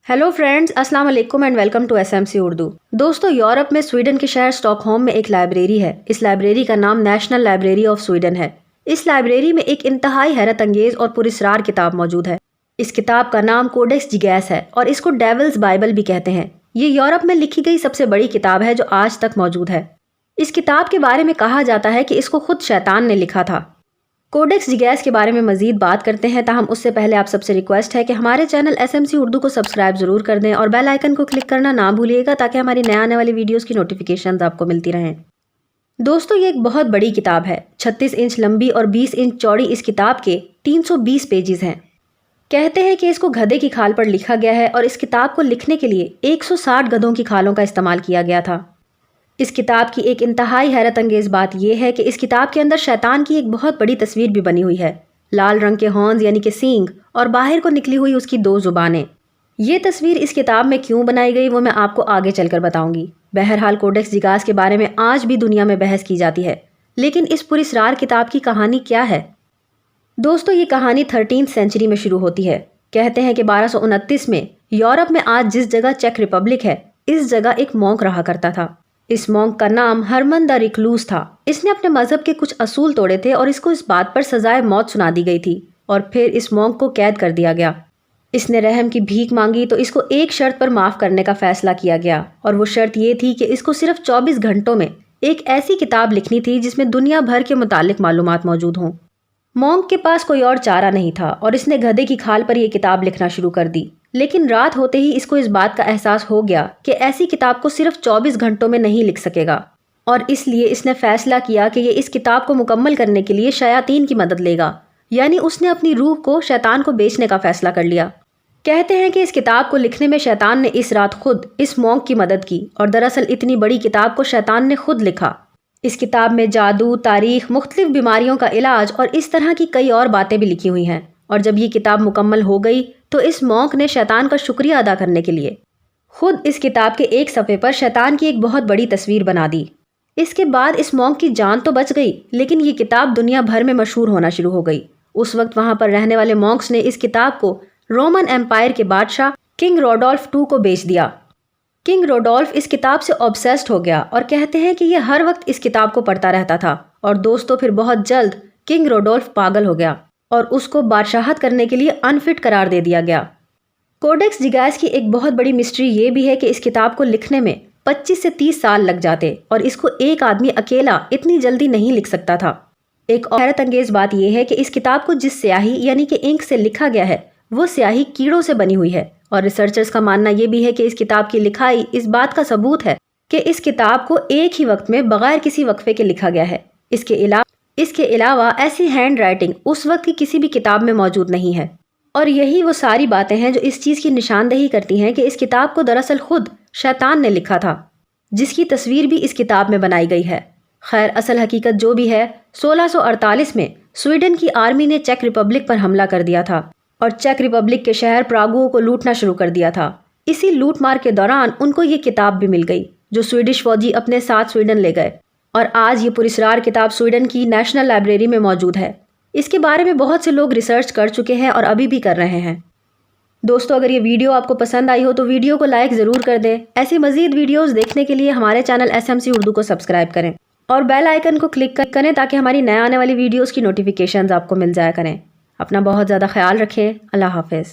Hello friends, अस्सलाम वालेकुम and welcome to SMC Urdu. दोस्तों, यूरोप में स्वीडन के शहर स्टॉकहोम में एक लाइब्रेरी है। इस लाइब्रेरी का नाम नेशनल लाइब्रेरी ऑफ स्वीडन है। इस लाइब्रेरी में एक इंतहाई हैरत अंगेज और पुरस्कार किताब मौजूद है। इस किताब का नाम कोडेक्स जिगैस है और इसको डेविल्स बाइबल भी कहते हैं। ये यूरोप में लिखी गई सबसे बड़ी किताब है जो आज तक मौजूद है। इस किताब के बारे में कहा जाता है कि इसको खुद शैतान ने लिखा था। कोडेक्स जिगैस के बारे में मजीद बात करते हैं, ताहम उससे पहले आप सबसे रिक्वेस्ट है कि हमारे चैनल एसएमसी उर्दू को सब्सक्राइब जरूर कर दें और बेल आइकन को क्लिक करना ना भूलिएगा ताकि हमारी नए आने वाली वीडियोस की नोटिफिकेशंस आपको मिलती रहें। दोस्तों, ये एक बहुत बड़ी किताब है। 36 इंच लंबी और 20 इंच चौड़ी इस किताब के 320 पेजेस हैं। कहते हैं कि इसको गधे की खाल पर लिखा गया है और इस किताब को लिखने के लिए 160 गधों की खालों का इस्तेमाल किया गया था। इस किताब की एक इंतहाई हैरत अंगेज बात यह है कि इस किताब के अंदर शैतान की एक बहुत बड़ी तस्वीर भी बनी हुई है। लाल रंग के हॉर्न्स यानी कि सींग और बाहर को निकली हुई उसकी 2 जुबानें। ये तस्वीर इस किताब में क्यों बनाई गई वो मैं आपको आगे चलकर बताऊंगी। बहरहाल, कोडेक्स जिगास के बारे में आज भी दुनिया में बहस की जाती है, लेकिन इस पुरस्कार किताब की कहानी क्या है? दोस्तों, ये कहानी 13th सेंचुरी में शुरू होती है। कहते हैं कि 1229 में यूरोप में आज जिस जगह चेक रिपब्लिक है, इस जगह एक मॉन्क रहा करता था। इस मॉन्क का नाम हरमन द रिक्लूस था। इसने अपने मजहब के कुछ असूल तोड़े थे और इसको इस बात पर सजाए मौत सुना दी गई थी और फिर इस मॉन्क को कैद कर दिया गया। इसने रहम की भीख मांगी तो इसको एक शर्त पर माफ करने का फैसला किया गया और वो शर्त ये थी कि इसको सिर्फ 24 घंटों में एक ऐसी किताब लिखनी थी जिसमें दुनिया भर के मुतालिक मालूमात मौजूद हों। मॉन्क के पास कोई और चारा नहीं था और इसने गधे की खाल पर यह किताब लिखना शुरू कर दी। लेकिन रात होते ही इसको इस बात का एहसास हो गया कि ऐसी किताब को सिर्फ 24 घंटों में नहीं लिख सकेगा और इसलिए इसने फैसला किया कि ये इस किताब को मुकम्मल करने के लिए शयातीन की मदद लेगा, यानी उसने अपनी रूह को शैतान को बेचने का फैसला कर लिया। कहते हैं कि इस किताब को लिखने में शैतान ने इस रात खुद इस मॉन्क की मदद की और दरअसल इतनी बड़ी किताब को शैतान ने खुद लिखा। इस किताब में जादू, तारीख, मुख्तलिफ बीमारियों का इलाज और इस तरह की कई और बातें भी लिखी हुई हैं। और जब ये किताब मुकम्मल हो गई तो इस मॉन्क ने शैतान का शुक्रिया अदा करने के लिए खुद इस किताब के एक सफ़े पर शैतान की एक बहुत बड़ी तस्वीर बना दी। इसके बाद इस मॉन्क की जान तो बच गई, लेकिन ये किताब दुनिया भर में मशहूर होना शुरू हो गई। उस वक्त वहाँ पर रहने वाले मॉन्क्स ने इस किताब को रोमन एम्पायर के बादशाह किंग रोडोल्फ II को बेच दिया। किंग रोडोल्फ इस किताब से ऑब्सेस्ड हो गया और कहते हैं कि यह हर वक्त इस किताब को पढ़ता रहता था। और दोस्तों, फिर बहुत जल्द किंग रोडोल्फ पागल हो गया और उसको बादशाहत करने के लिए अनफिट करार दे दिया गया। कोडेक्स जिगैस की एक बहुत बड़ी मिस्ट्री ये भी है कि इस किताब को लिखने में 25 से 30 साल लग जाते और इसको एक आदमी अकेला इतनी जल्दी नहीं लिख सकता था। एक और हैरत अंगेज बात यह है कि इस किताब को जिस स्याही यानी कि इंक से लिखा गया है वो स्याही कीड़ों से बनी हुई है और रिसर्चर्स का मानना यह भी है कि इस किताब की लिखाई इस बात का सबूत है कि इस किताब को एक ही वक्त में बगैर किसी वक्फे के लिखा गया है। इसके अलावा ऐसी हैंड राइटिंग उस वक्त की किसी भी किताब में मौजूद नहीं है। और यही वो सारी बातें हैं जो इस चीज़ की निशानदेही करती हैं कि इस किताब को दरअसल खुद शैतान ने लिखा था, जिसकी तस्वीर भी इस किताब में बनाई गई है। खैर, असल हकीकत जो भी है, 1648 में स्वीडन की आर्मी ने चेक रिपब्लिक पर हमला कर दिया था और चेक रिपब्लिक के शहर प्रागो को लूटना शुरू कर दिया था। इसी लूटमार के दौरान उनको ये किताब भी मिल गई जो स्वीडिश फौजी अपने साथ स्वीडन ले गए और आज ये पुरस्कार किताब स्वीडन की नेशनल लाइब्रेरी में मौजूद है। इसके बारे में बहुत से लोग रिसर्च कर चुके हैं और अभी भी कर रहे हैं। दोस्तों, अगर ये वीडियो आपको पसंद आई हो तो वीडियो को लाइक ज़रूर कर दें। ऐसी मज़ीद वीडियोस देखने के लिए हमारे चैनल एसएमसी उर्दू को सब्सक्राइब करें और बेल आइकन को क्लिक करें ताकि हमारी नए आने वाली वीडियोज़ की नोटिफिकेशंस आपको मिल जाया करें। अपना बहुत ज़्यादा ख्याल रखें। अल्लाह हाफ़िज़।